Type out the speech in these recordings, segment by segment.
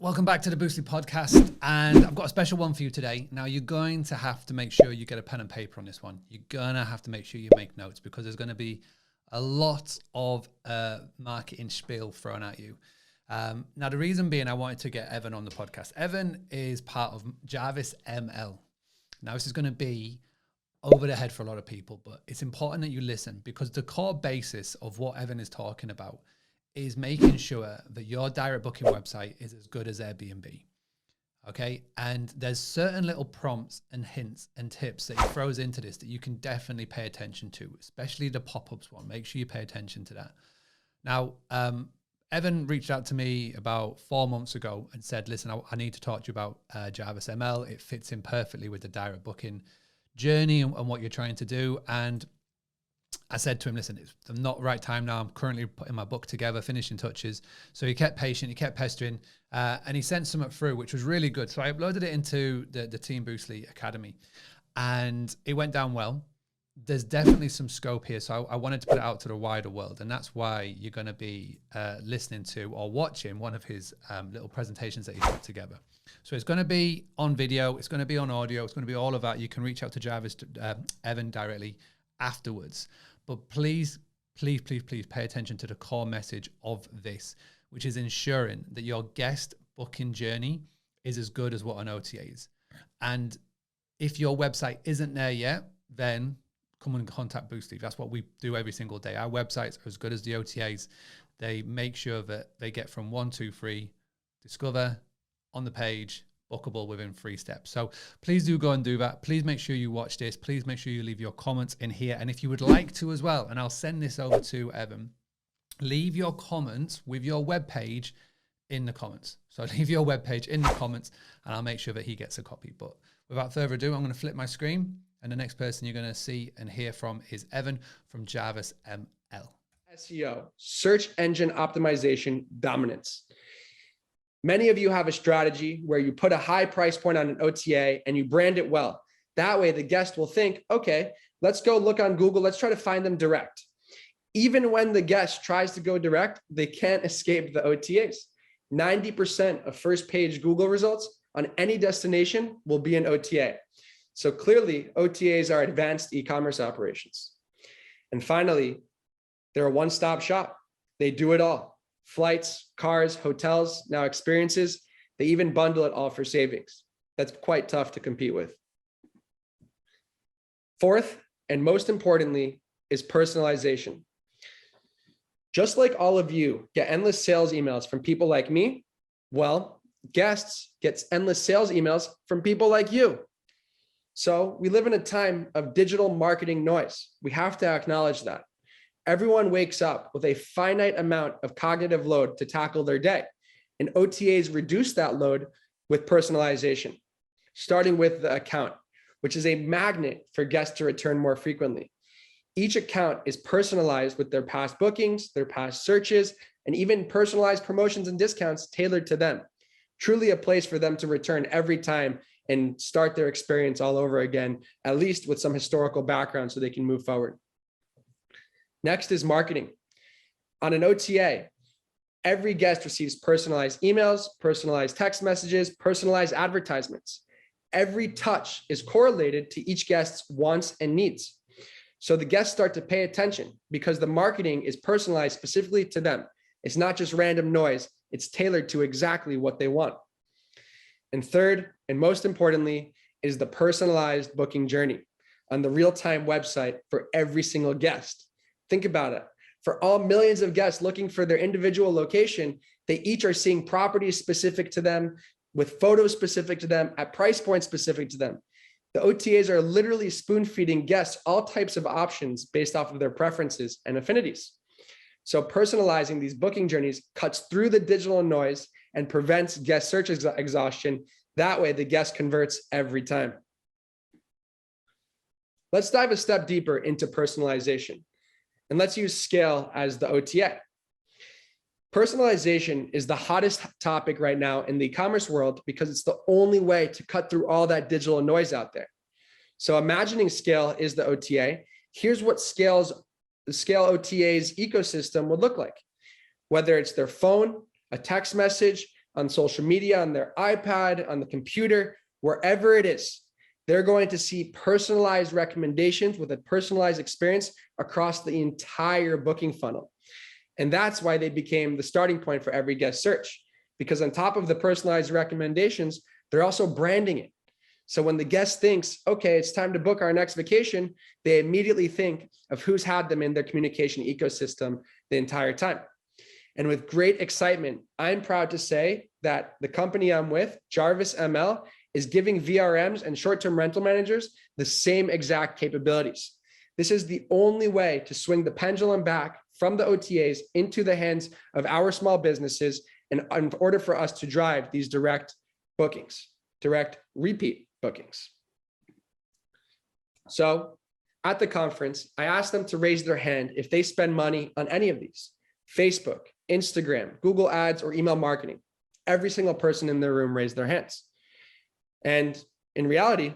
Welcome back to the Boostly podcast, and I've got a special one for you today. Now, you're going to have to make sure you get a pen and paper on this one. You're going to have to make sure you make notes because there's going to be a lot of marketing spiel thrown at you. Now, the reason being I wanted to get Evan on the podcast. Evan is part of Jarvis ML. Now, this is going to be over the head for a lot of people, but it's important that you listen because the core basis of what Evan is talking about is making sure that your direct booking website is as good as Airbnb. Okay. And there's certain little prompts and hints and tips that he throws into this that you can definitely pay attention to, especially the pop-ups one. Make sure you pay attention to that. Now, Evan reached out to me about 4 months ago and said, listen, I need to talk to you about Jarvis ML. It fits in perfectly with the direct booking journey and what you're trying to do. And I said to him, listen, it's not the right time now. I'm currently putting my book together, finishing touches. So he kept patient, he kept pestering, and he sent something through, which was really good. So I uploaded it into the Team Boostly Academy, and it went down well. There's definitely some scope here. So I wanted to put it out to the wider world, and that's why you're going to be listening to or watching one of his little presentations that he put together. So it's going to be on video, it's going to be on audio, it's going to be all of that. You can reach out to Jarvis, Evan directly afterwards. But please, please, please, please pay attention to the core message of this, which is ensuring that your guest booking journey is as good as what an OTA is. And if your website isn't there yet, then come and contact Boostly. That's what we do every single day. Our websites are as good as the OTAs. They make sure that they get from 1, 2, 3, discover, on the page, bookable within 3 steps. So please do go and do that. Please make sure you watch this. Please make sure you leave your comments in here. And if you would like to as well, and I'll send this over to Evan, leave your comments with your webpage in the comments. So leave your webpage in the comments and I'll make sure that he gets a copy. But without further ado, I'm going to flip my screen and the next person you're going to see and hear from is Evan from Jarvis ML. SEO, search engine optimization dominance. Many of you have a strategy where you put a high price point on an OTA and you brand it well. That way the guest will think, okay, let's go look on Google. Let's try to find them direct. Even when the guest tries to go direct, they can't escape the OTAs. 90% of first page Google results on any destination will be an OTA. So clearly OTAs are advanced e-commerce operations. And finally, they're a one-stop shop. They do it all. Flights, cars, hotels, now experiences, they even bundle it all for savings. That's quite tough to compete with. Fourth, and most importantly, is personalization. Just like all of you get endless sales emails from people like me, well, guests get endless sales emails from people like you. So we live in a time of digital marketing noise. We have to acknowledge that. Everyone wakes up with a finite amount of cognitive load to tackle their day, and OTAs reduce that load with personalization, starting with the account, which is a magnet for guests to return more frequently. Each account is personalized with their past bookings, their past searches, and even personalized promotions and discounts tailored to them. Truly a place for them to return every time and start their experience all over again, at least with some historical background so they can move forward. Next is marketing. On an OTA, every guest receives personalized emails, personalized text messages, personalized advertisements. Every touch is correlated to each guest's wants and needs. So the guests start to pay attention because the marketing is personalized specifically to them. It's not just random noise. It's tailored to exactly what they want. And third, and most importantly, is the personalized booking journey on the real-time website for every single guest. Think about it. For all millions of guests looking for their individual location, they each are seeing properties specific to them, with photos specific to them, at price points specific to them. The OTAs are literally spoon-feeding guests all types of options based off of their preferences and affinities. So personalizing these booking journeys cuts through the digital noise and prevents guest search exhaustion. That way, the guest converts every time. Let's dive a step deeper into personalization. And let's use scale as the OTA. Personalization is the hottest topic right now in the e-commerce world because it's the only way to cut through all that digital noise out there. So imagining scale is the OTA. Here's what the scale OTA's ecosystem would look like. Whether it's their phone, a text message, on social media, on their iPad, on the computer, wherever it is. They're going to see personalized recommendations with a personalized experience across the entire booking funnel. And that's why they became the starting point for every guest search, because on top of the personalized recommendations, they're also branding it. So when the guest thinks, okay, it's time to book our next vacation, they immediately think of who's had them in their communication ecosystem the entire time. And with great excitement, I'm proud to say that the company I'm with, Jarvis ML, is giving VRMs and short-term rental managers the same exact capabilities. This is the only way to swing the pendulum back from the OTAs into the hands of our small businesses in order for us to drive these direct bookings, direct repeat bookings. So at the conference, I asked them to raise their hand if they spend money on any of these: Facebook, Instagram, Google Ads, or email marketing. Every single person in the room raised their hands. And in reality,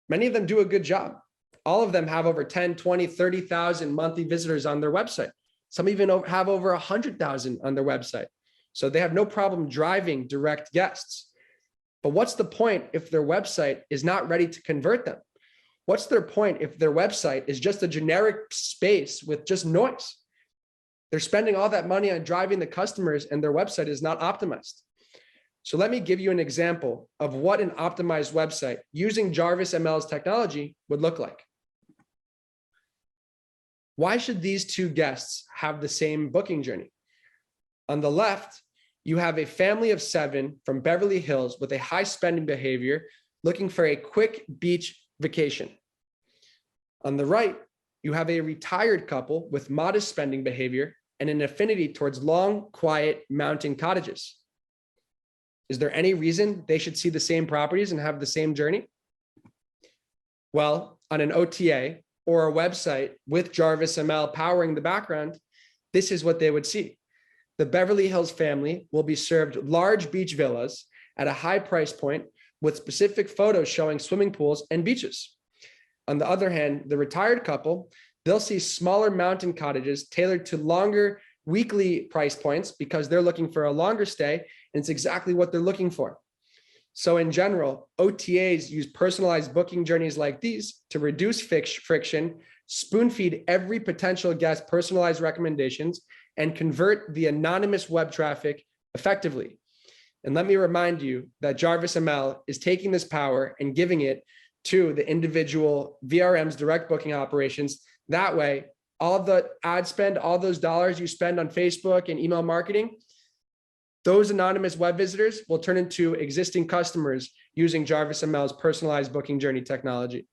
many of them do a good job. All of them have over 10, 20, 30,000 monthly visitors on their website. Some even have over 100,000 on their website. So they have no problem driving direct guests. But what's the point if their website is not ready to convert them? What's their point if their website is just a generic space with just noise? They're spending all that money on driving the customers and their website is not optimized. So let me give you an example of what an optimized website using Jarvis ML's technology would look like. Why should these two guests have the same booking journey? On the left, you have a family of 7 from Beverly Hills with a high spending behavior looking for a quick beach vacation. On the right, you have a retired couple with modest spending behavior and an affinity towards long, quiet mountain cottages. Is there any reason they should see the same properties and have the same journey? Well, on an OTA or a website with Jarvis ML powering the background, this is what they would see. The Beverly Hills family will be served large beach villas at a high price point with specific photos showing swimming pools and beaches. On the other hand, the retired couple, they'll see smaller mountain cottages tailored to longer weekly price points because they're looking for a longer stay, and it's exactly what they're looking for. So in general, OTAs use personalized booking journeys like these to reduce friction, spoon feed every potential guest personalized recommendations, and convert the anonymous web traffic effectively. And let me remind you that Jarvis ML is taking this power and giving it to the individual VRM's direct booking operations. That way, all of the ad spend, all those dollars you spend on Facebook and email marketing, those anonymous web visitors will turn into existing customers using Jarvis ML's personalized booking journey technology.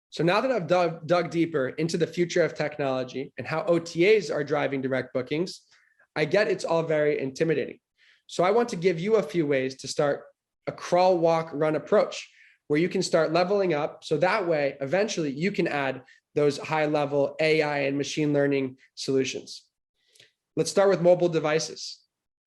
So now that I've dug deeper into the future of technology and how OTAs are driving direct bookings, I get it's all very intimidating. So I want to give you a few ways to start a crawl, walk, run approach where you can start leveling up. So that way, eventually you can add those high level AI and machine learning solutions. Let's start with mobile devices.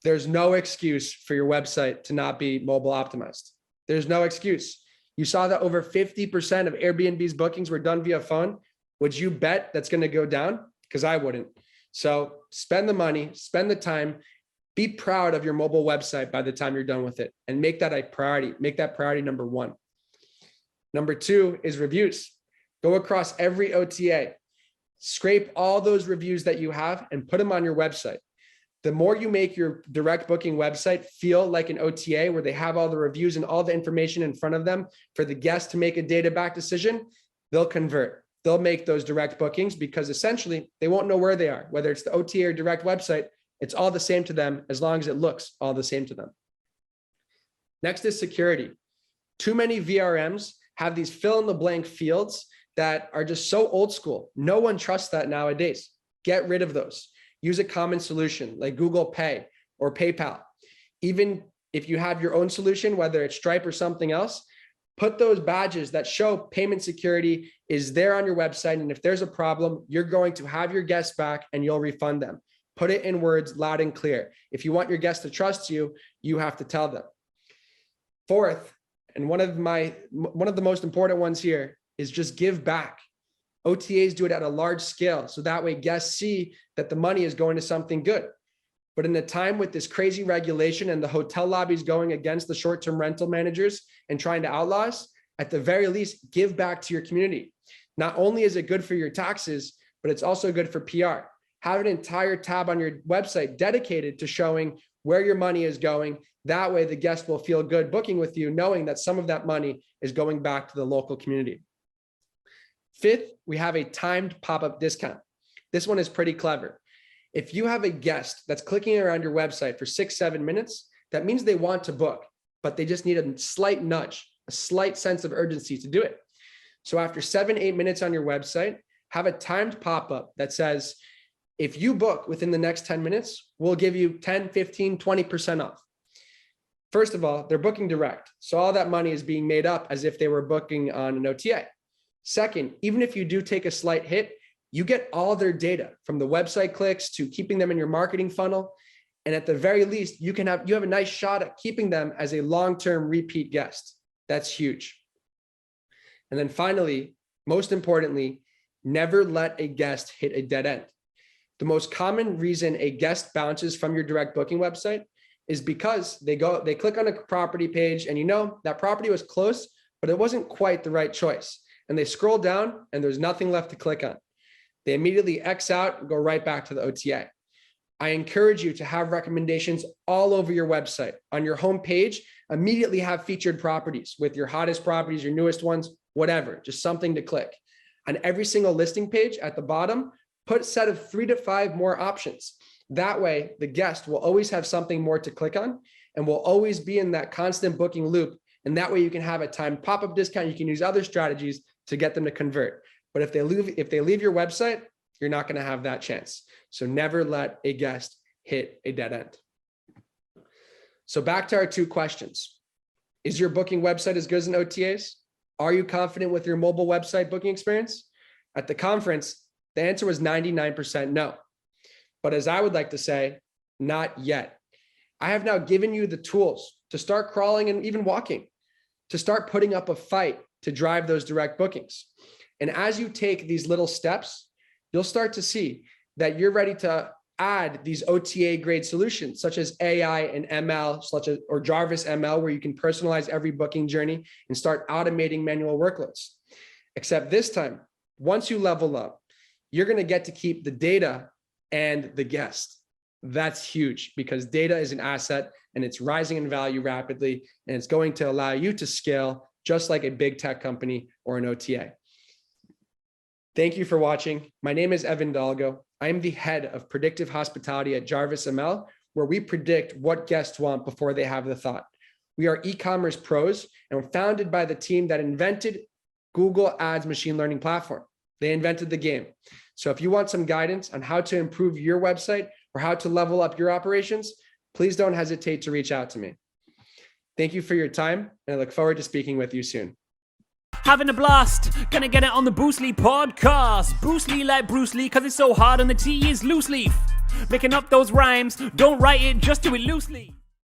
There's no excuse for your website to not be mobile optimized. There's no excuse. You saw that over 50% of Airbnb's bookings were done via phone. Would you bet that's going to go down? Because I wouldn't. So spend the money, spend the time, be proud of your mobile website by the time you're done with it, and make that a priority. Make that priority number 1. Number 2 is reviews. Go across every OTA, scrape all those reviews that you have and put them on your website. The more you make your direct booking website feel like an OTA where they have all the reviews and all the information in front of them for the guest to make a data-backed decision, they'll convert. They'll make those direct bookings because essentially they won't know where they are, whether it's the OTA or direct website. It's all the same to them as long as it looks all the same to them. Next is security. Too many VRMs have these fill in the blank fields that are just so old school. No one trusts that nowadays. Get rid of those. Use a common solution like Google Pay or PayPal. Even if you have your own solution, whether it's Stripe or something else, put those badges that show payment security is there on your website. And if there's a problem, you're going to have your guests back and you'll refund them. Put it in words loud and clear. If you want your guests to trust you, you have to tell them. Fourth, and one of the most important ones here is just give back. OTAs do it at a large scale. So that way guests see that the money is going to something good. But in a time with this crazy regulation and the hotel lobbies going against the short-term rental managers and trying to outlaw us, at the very least, give back to your community. Not only is it good for your taxes, but it's also good for PR. Have an entire tab on your website dedicated to showing where your money is going. That way the guest will feel good booking with you, knowing that some of that money is going back to the local community. Fifth, we have a timed pop-up discount. This one is pretty clever. If you have a guest that's clicking around your website for 6-7 minutes, that means they want to book, but they just need a slight nudge, a slight sense of urgency to do it. So after 7-8 minutes on your website, have a timed pop-up that says, if you book within the next 10 minutes, we'll give you 10, 15, 20% off. First of all, they're booking direct. So all that money is being made up as if they were booking on an OTA. Second, even if you do take a slight hit, you get all their data from the website clicks to keeping them in your marketing funnel. And at the very least, you have a nice shot at keeping them as a long-term repeat guest. That's huge. And then finally, most importantly, never let a guest hit a dead end. The most common reason a guest bounces from your direct booking website is because they click on a property page and you know that property was close, but it wasn't quite the right choice. And they scroll down and there's nothing left to click on. They immediately X out and go right back to the OTA. I encourage you to have recommendations all over your website. On your home page, immediately have featured properties with your hottest properties, your newest ones, whatever, just something to click. On every single listing page at the bottom, put a set of 3 to 5 more options. That way, the guest will always have something more to click on and will always be in that constant booking loop. And that way you can have a timed pop-up discount. You can use other strategies to get them to convert. But if they leave your website, you're not going to have that chance. So never let a guest hit a dead end. So back to our 2 questions. Is your booking website as good as an OTA's? Are you confident with your mobile website booking experience? At the conference, the answer was 99% no. But as I would like to say, not yet. I have now given you the tools to start crawling and even walking, to start putting up a fight to drive those direct bookings. And as you take these little steps, you'll start to see that you're ready to add these OTA grade solutions such as AI and ML, or Jarvis ML, where you can personalize every booking journey and start automating manual workloads. Except this time, once you level up, you're going to get to keep the data and the guest. That's huge because data is an asset and it's rising in value rapidly, and it's going to allow you to scale just like a big tech company or an OTA. Thank you for watching. My name is Evan Dalgo. I am the head of predictive hospitality at Jarvis ML, where we predict what guests want before they have the thought. We are e-commerce pros and we're founded by the team that invented Google Ads machine learning platform. They invented the game. So if you want some guidance on how to improve your website or how to level up your operations, please don't hesitate to reach out to me. Thank you for your time, and I look forward to speaking with you soon. Having a blast, gonna get it on the Bruce Lee podcast. Bruce Lee like Bruce Lee, cause it's so hard and the T is loose leaf. Making up those rhymes, don't write it, just do it loosely.